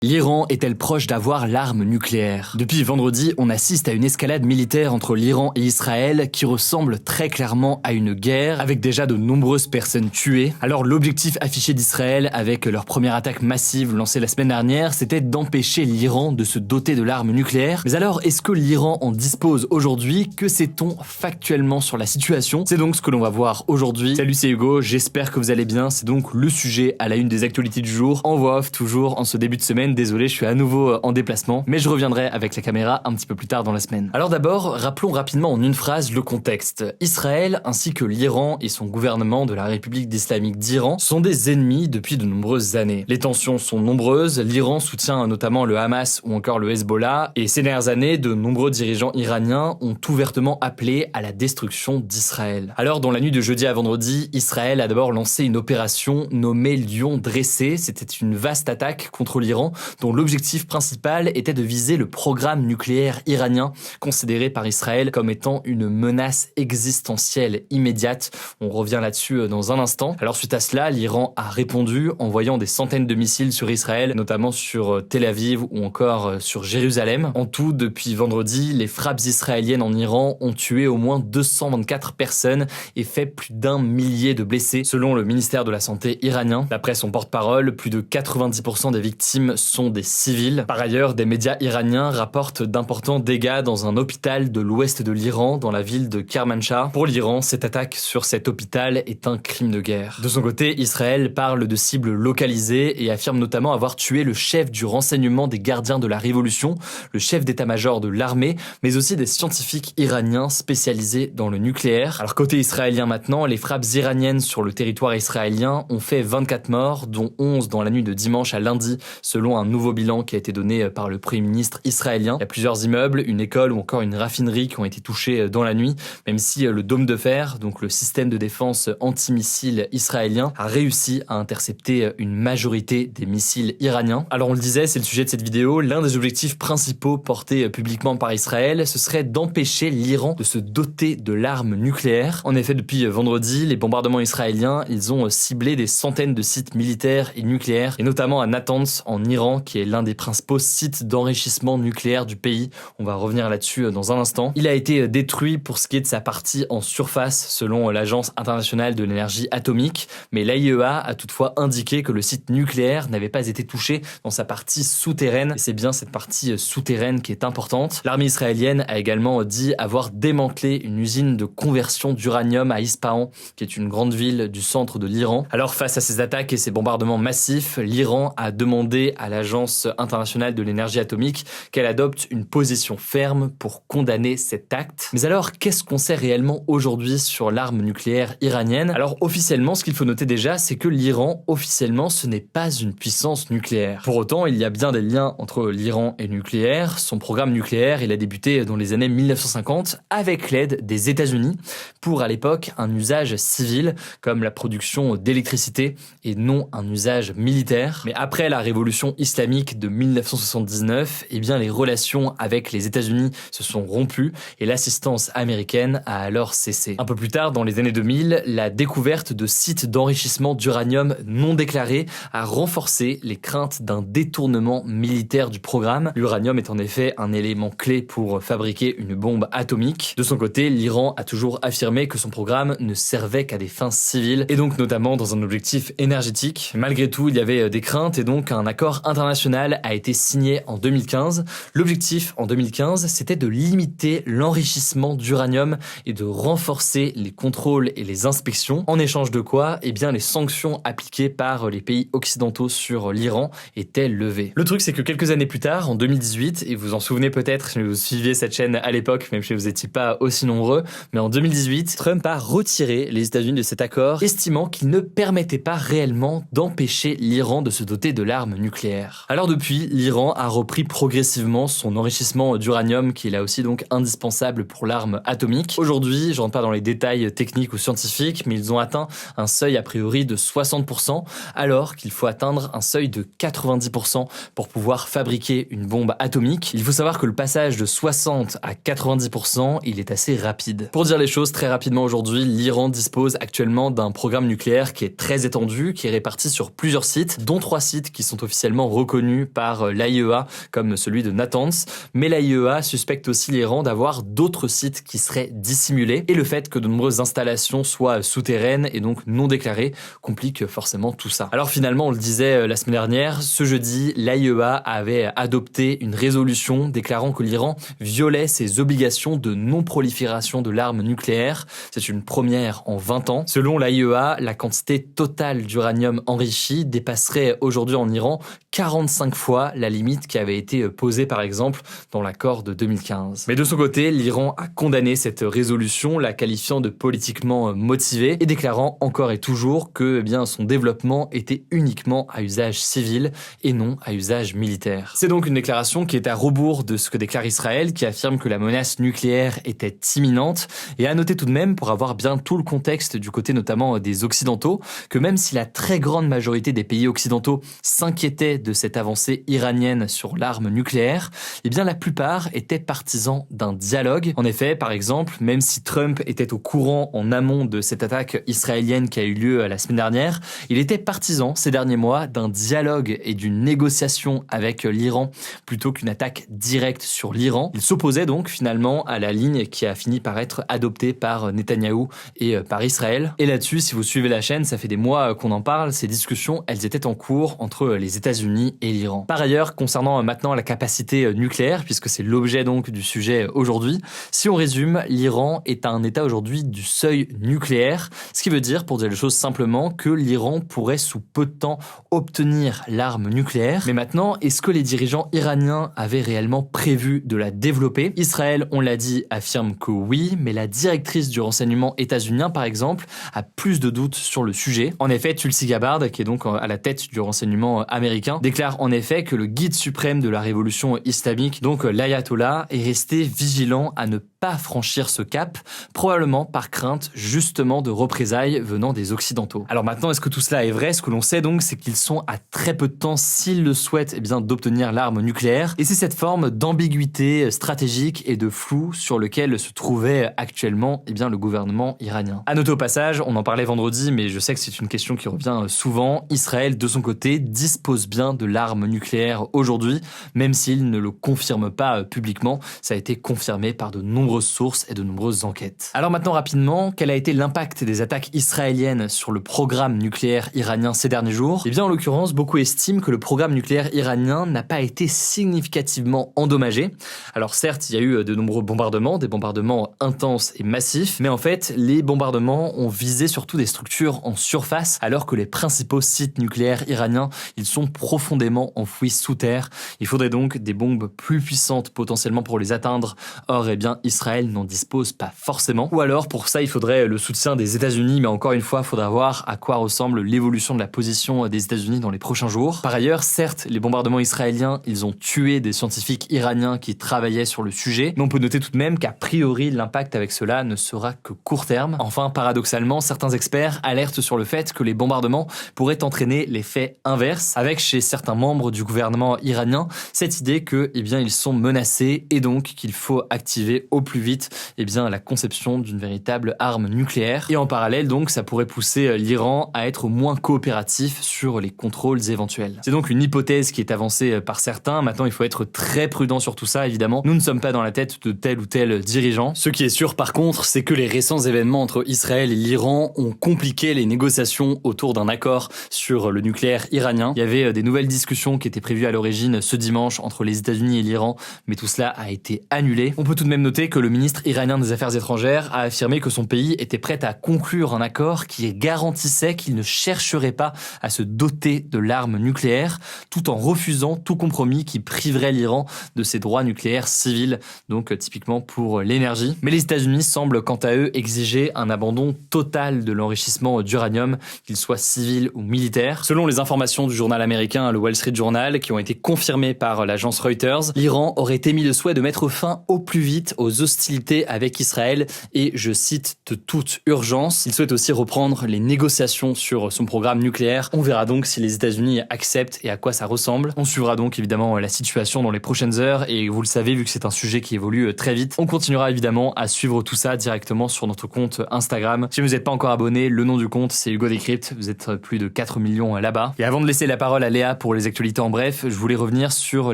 L'Iran est-elle proche d'avoir l'arme nucléaire? Depuis vendredi, on assiste à une escalade militaire entre l'Iran et Israël qui ressemble très clairement à une guerre, avec déjà de nombreuses personnes tuées. Alors l'objectif affiché d'Israël avec leur première attaque massive lancée la semaine dernière, c'était d'empêcher l'Iran de se doter de l'arme nucléaire. Mais alors, est-ce que l'Iran en dispose aujourd'hui? Que sait-on factuellement sur la situation? C'est donc ce que l'on va voir aujourd'hui. Salut, c'est Hugo, j'espère que vous allez bien. C'est donc le sujet à la une des actualités du jour, en voix off toujours en ce début de semaine. Désolé, je suis à nouveau en déplacement, mais je reviendrai avec la caméra un petit peu plus tard dans la semaine. Alors d'abord, rappelons rapidement en une phrase le contexte. Israël ainsi que l'Iran et son gouvernement de la République islamique d'Iran sont des ennemis depuis de nombreuses années. Les tensions sont nombreuses, l'Iran soutient notamment le Hamas ou encore le Hezbollah, et ces dernières années, de nombreux dirigeants iraniens ont ouvertement appelé à la destruction d'Israël. Alors dans la nuit de jeudi à vendredi, Israël a d'abord lancé une opération nommée Lion dressé. C'était une vaste attaque contre l'Iran, dont l'objectif principal était de viser le programme nucléaire iranien, considéré par Israël comme étant une menace existentielle immédiate. On revient là-dessus dans un instant. Alors suite à cela, l'Iran a répondu, envoyant des centaines de missiles sur Israël, notamment sur Tel Aviv ou encore sur Jérusalem. En tout, depuis vendredi, les frappes israéliennes en Iran ont tué au moins 224 personnes et fait plus d'1 millier de blessés, selon le ministère de la Santé iranien. D'après son porte-parole, plus de 90% des victimes sont des civils. Par ailleurs, des médias iraniens rapportent d'importants dégâts dans un hôpital de l'ouest de l'Iran, dans la ville de Kermanshah. Pour l'Iran, cette attaque sur cet hôpital est un crime de guerre. De son côté, Israël parle de cibles localisées et affirme notamment avoir tué le chef du renseignement des gardiens de la révolution, le chef d'état-major de l'armée, mais aussi des scientifiques iraniens spécialisés dans le nucléaire. Alors côté israélien maintenant, les frappes iraniennes sur le territoire israélien ont fait 24 morts, dont 11 dans la nuit de dimanche à lundi, selon un nouveau bilan qui a été donné par le Premier ministre israélien. Il y a plusieurs immeubles, une école ou encore une raffinerie qui ont été touchés dans la nuit, même si le dôme de fer, donc le système de défense antimissile israélien, a réussi à intercepter une majorité des missiles iraniens. Alors on le disait, c'est le sujet de cette vidéo, l'un des objectifs principaux portés publiquement par Israël, ce serait d'empêcher l'Iran de se doter de l'arme nucléaire. En effet, depuis vendredi, les bombardements israéliens, ils ont ciblé des centaines de sites militaires et nucléaires, et notamment à Natanz, en Iran, qui est l'un des principaux sites d'enrichissement nucléaire du pays. On va revenir là-dessus dans un instant. Il a été détruit pour ce qui est de sa partie en surface, selon l'Agence internationale de l'énergie atomique, mais l'AIEA a toutefois indiqué que le site nucléaire n'avait pas été touché dans sa partie souterraine, et c'est bien cette partie souterraine qui est importante. L'armée israélienne a également dit avoir démantelé une usine de conversion d'uranium à Ispahan, qui est une grande ville du centre de l'Iran. Alors face à ces attaques et ces bombardements massifs, l'Iran a demandé à l'Agence internationale de l'énergie atomique qu'elle adopte une position ferme pour condamner cet acte. Mais alors, qu'est-ce qu'on sait réellement aujourd'hui sur l'arme nucléaire iranienne? Alors officiellement, ce qu'il faut noter déjà, c'est que l'Iran, officiellement, ce n'est pas une puissance nucléaire. Pour autant, il y a bien des liens entre l'Iran et le nucléaire. Son programme nucléaire, il a débuté dans les années 1950 avec l'aide des États-Unis pour, à l'époque, un usage civil comme la production d'électricité et non un usage militaire. Mais après la révolution islamique de 1979, eh bien les relations avec les États-Unis se sont rompues et l'assistance américaine a alors cessé. Un peu plus tard, dans les années 2000, la découverte de sites d'enrichissement d'uranium non déclarés a renforcé les craintes d'un détournement militaire du programme. L'uranium est en effet un élément clé pour fabriquer une bombe atomique. De son côté, l'Iran a toujours affirmé que son programme ne servait qu'à des fins civiles et donc notamment dans un objectif énergétique. Malgré tout, il y avait des craintes et donc un accord international a été signé en 2015. L'objectif en 2015, c'était de limiter l'enrichissement d'uranium et de renforcer les contrôles et les inspections. En échange de quoi, eh bien les sanctions appliquées par les pays occidentaux sur l'Iran étaient levées. Le truc, c'est que quelques années plus tard, en 2018, et vous vous en souvenez peut-être si vous suiviez cette chaîne à l'époque, même si vous n'étiez pas aussi nombreux, mais en 2018, Trump a retiré les États-Unis de cet accord, estimant qu'il ne permettait pas réellement d'empêcher l'Iran de se doter de l'arme nucléaire. Alors depuis, l'Iran a repris progressivement son enrichissement d'uranium, qui est là aussi donc indispensable pour l'arme atomique. Aujourd'hui, je rentre pas dans les détails techniques ou scientifiques, mais ils ont atteint un seuil a priori de 60%, alors qu'il faut atteindre un seuil de 90% pour pouvoir fabriquer une bombe atomique. Il faut savoir que le passage de 60 à 90%, il est assez rapide. Pour dire les choses très rapidement aujourd'hui, l'Iran dispose actuellement d'un programme nucléaire qui est très étendu, qui est réparti sur plusieurs sites, dont 3 sites qui sont officiellement reconnu par l'AIEA comme celui de Natanz, mais l'AIEA suspecte aussi l'Iran d'avoir d'autres sites qui seraient dissimulés, et le fait que de nombreuses installations soient souterraines et donc non déclarées complique forcément tout ça. Alors finalement, on le disait la semaine dernière, ce jeudi, l'AIEA avait adopté une résolution déclarant que l'Iran violait ses obligations de non-prolifération de l'arme nucléaire. C'est une première en 20 ans. Selon l'AIEA, la quantité totale d'uranium enrichi dépasserait aujourd'hui en Iran 45 fois la limite qui avait été posée par exemple dans l'accord de 2015. Mais de son côté, l'Iran a condamné cette résolution, la qualifiant de politiquement motivée et déclarant encore et toujours que son développement était uniquement à usage civil et non à usage militaire. C'est donc une déclaration qui est à rebours de ce que déclare Israël, qui affirme que la menace nucléaire était imminente, et à noter tout de même, pour avoir bien tout le contexte du côté notamment des Occidentaux, que même si la très grande majorité des pays occidentaux s'inquiétaient de cette avancée iranienne sur l'arme nucléaire, la plupart étaient partisans d'un dialogue. En effet, par exemple, même si Trump était au courant en amont de cette attaque israélienne qui a eu lieu la semaine dernière, il était partisan ces derniers mois d'un dialogue et d'une négociation avec l'Iran plutôt qu'une attaque directe sur l'Iran. Il s'opposait donc finalement à la ligne qui a fini par être adoptée par Netanyahou et par Israël. Et là-dessus, si vous suivez la chaîne, ça fait des mois qu'on en parle, ces discussions, elles étaient en cours entre les États-Unis et l'Iran. Par ailleurs, concernant maintenant la capacité nucléaire, puisque c'est l'objet donc du sujet aujourd'hui, si on résume, l'Iran est à un état aujourd'hui du seuil nucléaire, ce qui veut dire, pour dire les choses simplement, que l'Iran pourrait sous peu de temps obtenir l'arme nucléaire. Mais maintenant, est-ce que les dirigeants iraniens avaient réellement prévu de la développer? Israël, on l'a dit, affirme que oui, mais la directrice du renseignement états-unien, par exemple, a plus de doutes sur le sujet. En effet, Tulsi Gabbard, qui est donc à la tête du renseignement américain, déclare en effet que le guide suprême de la révolution islamique, donc l'ayatollah, est resté vigilant à ne pas franchir ce cap, probablement par crainte justement de représailles venant des Occidentaux. Alors maintenant, est-ce que tout cela est vrai? Ce que l'on sait donc, c'est qu'ils sont à très peu de temps, s'ils le souhaitent, d'obtenir l'arme nucléaire. Et c'est cette forme d'ambiguïté stratégique et de flou sur lequel se trouvait actuellement le gouvernement iranien. À noter au passage, on en parlait vendredi, mais je sais que c'est une question qui revient souvent, Israël, de son côté, dispose bien de l'arme nucléaire aujourd'hui, même s'il ne le confirme pas publiquement. Ça a été confirmé par de nombreuses sources et de nombreuses enquêtes. Alors maintenant, rapidement, quel a été l'impact des attaques israéliennes sur le programme nucléaire iranien ces derniers jours? En l'occurrence, beaucoup estiment que le programme nucléaire iranien n'a pas été significativement endommagé. Alors certes, il y a eu de nombreux bombardements, des bombardements intenses et massifs, mais en fait, les bombardements ont visé surtout des structures en surface, alors que les principaux sites nucléaires iraniens, ils sont profondément enfouis sous terre. Il faudrait donc des bombes plus puissantes potentiellement pour les atteindre. Or, Israël n'en dispose pas forcément. Ou alors, pour ça, il faudrait le soutien des États-Unis, mais encore une fois, il faudra voir à quoi ressemble l'évolution de la position des États-Unis dans les prochains jours. Par ailleurs, certes, les bombardements israéliens, ils ont tué des scientifiques iraniens qui travaillaient sur le sujet, mais on peut noter tout de même qu'a priori, l'impact avec cela ne sera que court terme. Enfin, paradoxalement, certains experts alertent sur le fait que les bombardements pourraient entraîner l'effet inverse, avec chez certains membres du gouvernement iranien cette idée que, ils sont menacés et donc qu'il faut activer au plus vite la conception d'une véritable arme nucléaire. Et en parallèle, donc, ça pourrait pousser l'Iran à être moins coopératif sur les contrôles éventuels. C'est donc une hypothèse qui est avancée par certains. Maintenant, il faut être très prudent sur tout ça, évidemment. Nous ne sommes pas dans la tête de tel ou tel dirigeant. Ce qui est sûr, par contre, c'est que les récents événements entre Israël et l'Iran ont compliqué les négociations autour d'un accord sur le nucléaire iranien. Il y avait des nouvelles discussions qui étaient prévues à l'origine ce dimanche entre les États-Unis et l'Iran, mais tout cela a été annulé. On peut tout de même noter que le ministre iranien des Affaires étrangères a affirmé que son pays était prêt à conclure un accord qui garantissait qu'il ne chercherait pas à se doter de l'arme nucléaire, tout en refusant tout compromis qui priverait l'Iran de ses droits nucléaires civils, donc typiquement pour l'énergie. Mais les États-Unis semblent quant à eux exiger un abandon total de l'enrichissement d'uranium, qu'il soit civil ou militaire. Selon les informations du journal américain, le Wall Street Journal, qui ont été confirmées par l'agence Reuters, l'Iran aurait émis le souhait de mettre fin au plus vite aux hostilités avec Israël et, je cite, de toute urgence. Il souhaite aussi reprendre les négociations sur son programme nucléaire. On verra donc si les États-Unis acceptent et à quoi ça ressemble. On suivra donc évidemment la situation dans les prochaines heures et vous le savez, vu que c'est un sujet qui évolue très vite, on continuera évidemment à suivre tout ça directement sur notre compte Instagram. Si vous n'êtes pas encore abonné, le nom du compte c'est Hugo Décrypte, vous êtes plus de 4 millions là-bas. Et avant de laisser la parole à Léa pour les actualités en bref, je voulais revenir sur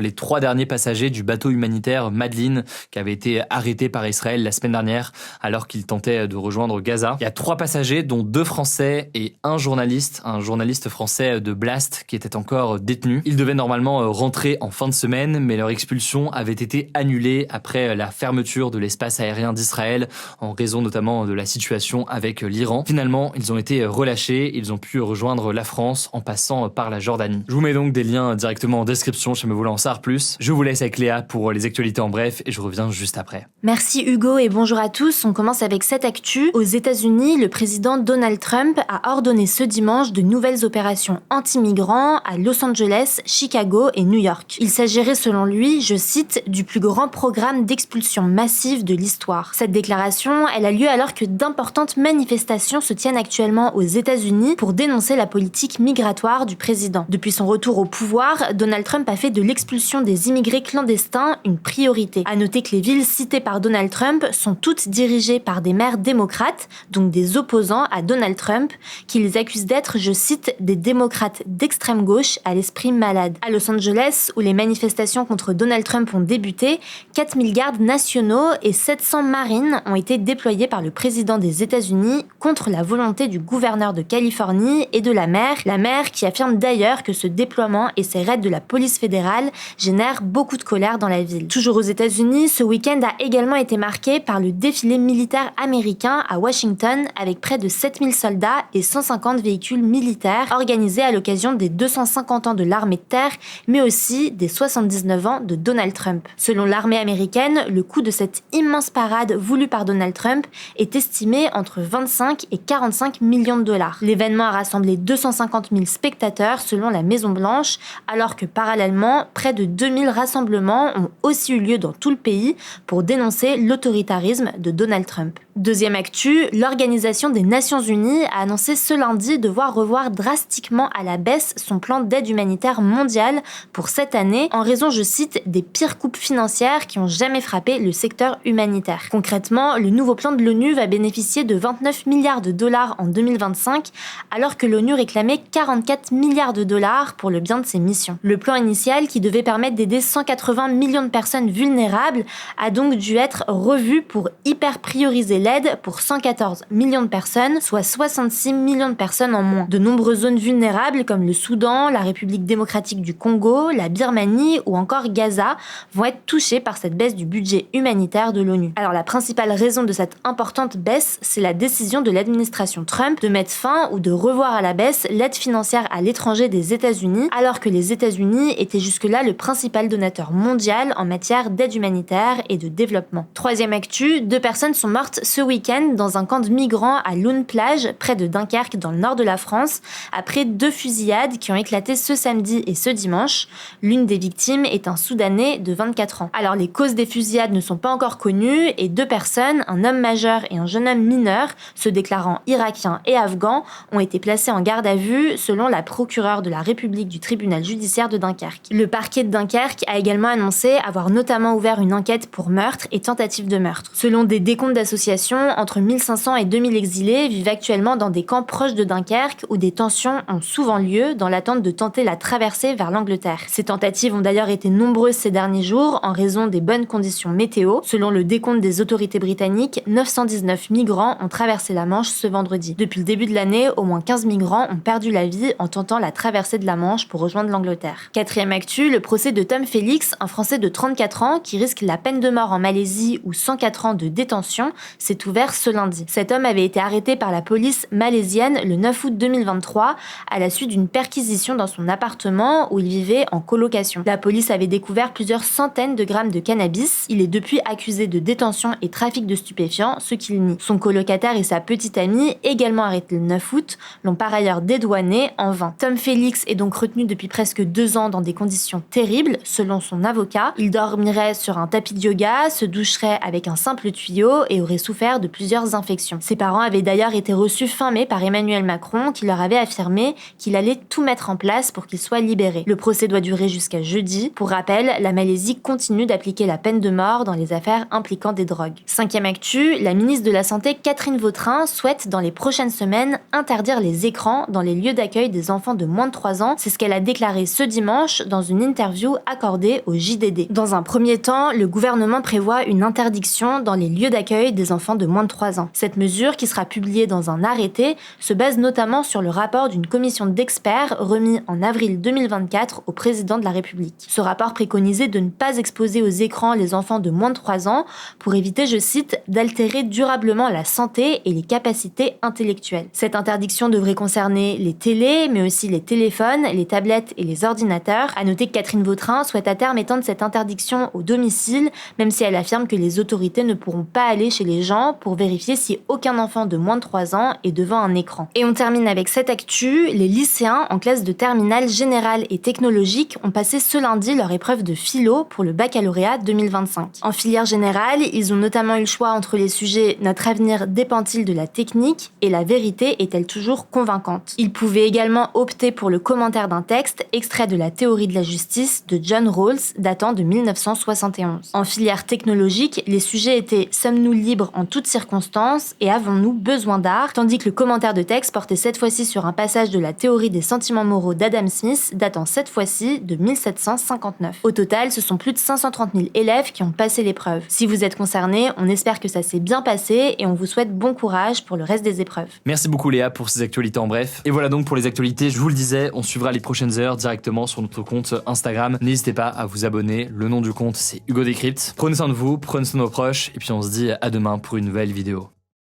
les 3 derniers passagers du bateau humanitaire Madeleine qui avait été arrêté par Israël la semaine dernière alors qu'il tentait de rejoindre Gaza. Il y a 3 passagers dont 2 Français et un journaliste français de Blast qui était encore détenu. Ils devaient normalement rentrer en fin de semaine, mais leur expulsion avait été annulée après la fermeture de l'espace aérien d'Israël en raison notamment de la situation avec l'Iran. Finalement, ils ont été relâchés, ils ont pu rejoindre la France en passant par la Jordanie. Je vous mets donc des liens directement en description si vous voulez en savoir plus. Je vous laisse avec Léa pour les actualités en bref et je reviens juste après. Merci Hugo et bonjour à tous. On commence avec cette actu. Aux États-Unis, le président Donald Trump a ordonné ce dimanche de nouvelles opérations anti-migrants à Los Angeles, Chicago et New York. Il s'agirait selon lui, je cite, du plus grand programme d'expulsion massive de l'histoire. Cette déclaration, elle a lieu alors que d'importantes manifestations se tiennent actuellement aux États-Unis pour dénoncer la politique migratoire du président. Depuis son retour au pouvoir, Donald Trump a fait de l'expulsion des immigrés clandestins une priorité. À noter que les villes citées par Donald Trump sont toutes dirigées par des maires démocrates, donc des opposants à Donald Trump, qui les accusent d'être, je cite, des démocrates d'extrême gauche à l'esprit malade. À Los Angeles, où les manifestations contre Donald Trump ont débuté, 4000 gardes nationaux et 700 marines ont été déployés par le président des États-Unis contre la volonté du gouverneur de Californie et de la maire qui affirme d'ailleurs que ce déploiement et ces raids de la police fédérale génèrent beaucoup de colère dans la ville. Toujours aux États-Unis, ce week-end a également été marqué par le défilé militaire américain à Washington avec près de 7000 soldats et 150 véhicules militaires organisés à l'occasion des 250 ans de l'armée de terre, mais aussi des 79 ans de Donald Trump. Selon l'armée américaine, le coût de cette immense parade voulue par Donald Trump est estimé entre 25 et 45 millions de dollars. L'événement a rassemblé 250 000 spectateurs selon la Maison-Blanche, alors que parallèlement, près de 2000 rassemblements ont aussi eu lieu dans tout le pays pour dénoncer l'autoritarisme de Donald Trump. Deuxième actu, l'Organisation des Nations Unies a annoncé ce lundi devoir revoir drastiquement à la baisse son plan d'aide humanitaire mondiale pour cette année en raison, je cite, des pires coupes financières qui ont jamais frappé le secteur humanitaire. Concrètement, le nouveau plan de l'ONU va bénéficier de 29 milliards de dollars en 2025 alors que l'ONU réclamait 44 milliards de dollars pour le bien de ses missions. Le plan initial, qui devait permettre d'aider 180 millions de personnes vulnérables, a donc dû être revu pour hyper prioriser l'aide pour 114 millions de personnes, soit 66 millions de personnes en moins. De nombreuses zones vulnérables comme le Soudan, la République démocratique du Congo, la Birmanie ou encore Gaza vont être touchées par cette baisse du budget humanitaire de l'ONU. Alors la principale raison de cette importante baisse, c'est la décision de l'administration Trump de mettre fin ou de revoir à la baisse l'aide financière à l'étranger des États-Unis, alors que les États-Unis étaient jusque-là le principal donateur mondial en matière d'aide humanitaire et de développement. Troisième actu, 2 personnes sont mortes ce week-end dans un camp de migrants à Loun-Plage, près de Dunkerque dans le nord de la France, après 2 fusillades qui ont éclaté ce samedi et ce dimanche. L'une des victimes est un Soudanais de 24 ans. Alors les causes des fusillades ne sont pas encore connues et 2 personnes, un homme majeur et un jeune homme mineur, se déclarant irakiens et afghans, ont été placés en garde à vue selon la procureure de la République du tribunal judiciaire de Dunkerque. Le parquet de Dunkerque a également annoncé avoir notamment ouvert une enquête pour meurtre et tentative de meurtre. Selon des décomptes d'associations, entre 1500 et 2000 exilés vivent actuellement dans des camps proches de Dunkerque où des tensions ont souvent lieu dans l'attente de tenter la traversée vers l'Angleterre. Ces tentatives ont d'ailleurs été nombreuses ces derniers jours en raison des bonnes conditions météo. Selon le décompte des autorités britanniques, 919 migrants ont traversé la Manche ce vendredi. Depuis le début de l'année, au moins 15 migrants ont perdu la vie en tentant la traversée de la Manche pour rejoindre l'Angleterre. Quatrième actu, le procès de Tom Félix, un Français de 34 ans qui risque la peine de mort en Malaisie ou 104 ans de détention, s'est ouvert ce lundi. Cet homme avait été arrêté par la police malaisienne le 9 août 2023 à la suite d'une perquisition dans son appartement où il vivait en colocation. La police avait découvert plusieurs centaines de grammes de cannabis. Il est depuis accusé de détention et trafic de stupéfiants, ce qu'il nie. Son colocataire et sa petite amie, également arrêtés le 9 août, l'ont par ailleurs dédouané en vain. Tom Félix est donc retenu depuis presque 2 ans dans des conditions terribles, selon son avocat. Il dormirait sur un tapis de yoga, se doucherait doucherait avec un simple tuyau et aurait souffert de plusieurs infections. Ses parents avaient d'ailleurs été reçus fin mai par Emmanuel Macron qui leur avait affirmé qu'il allait tout mettre en place pour qu'il soit libéré. Le procès doit durer jusqu'à jeudi. Pour rappel, la Malaisie continue d'appliquer la peine de mort dans les affaires impliquant des drogues. 5e actu, la ministre de la Santé Catherine Vautrin souhaite dans les prochaines semaines interdire les écrans dans les lieux d'accueil des enfants de moins de 3 ans. C'est ce qu'elle a déclaré ce dimanche dans une interview accordée au JDD. Dans un premier temps, le gouvernement prévoit une interdiction dans les lieux d'accueil des enfants de moins de 3 ans. Cette mesure, qui sera publiée dans un arrêté, se base notamment sur le rapport d'une commission d'experts remis en avril 2024 au président de la République. Ce rapport préconisait de ne pas exposer aux écrans les enfants de moins de 3 ans pour éviter, je cite, d'altérer durablement la santé et les capacités intellectuelles. Cette interdiction devrait concerner les télés, mais aussi les téléphones, les tablettes et les ordinateurs. À noter que Catherine Vautrin souhaite à terme étendre cette interdiction au domicile, même si elle affirme que les autorités ne pourront pas aller chez les gens pour vérifier si aucun enfant de moins de 3 ans est devant un écran. Et on termine avec cette actu, les lycéens en classe de terminale générale et technologique ont passé ce lundi leur épreuve de philo pour le baccalauréat 2025. En filière générale, ils ont notamment eu le choix entre les sujets « Notre avenir dépend-il de la technique » et « La vérité est-elle toujours convaincante ». Ils pouvaient également opter pour le commentaire d'un texte extrait de la théorie de la justice de John Rawls datant de 1971. En filière technologique, les sujets étaient « Sommes-nous libres en toutes circonstances » et « Avons-nous besoin d'art ?» tandis que le commentaire de texte portait cette fois-ci sur un passage de la théorie des sentiments moraux d'Adam Smith datant cette fois-ci de 1759. Au total, ce sont plus de 530 000 élèves qui ont passé l'épreuve. Si vous êtes concernés, on espère que ça s'est bien passé et on vous souhaite bon courage pour le reste des épreuves. Merci beaucoup Léa pour ces actualités en bref. Et voilà donc pour les actualités, je vous le disais, on suivra les prochaines heures directement sur notre compte Instagram. N'hésitez pas à vous abonner, le nom du compte c'est Hugo Décrypte. Prenez soin de vous, prenez soin de nos proches et puis on se dit à demain pour une nouvelle vidéo.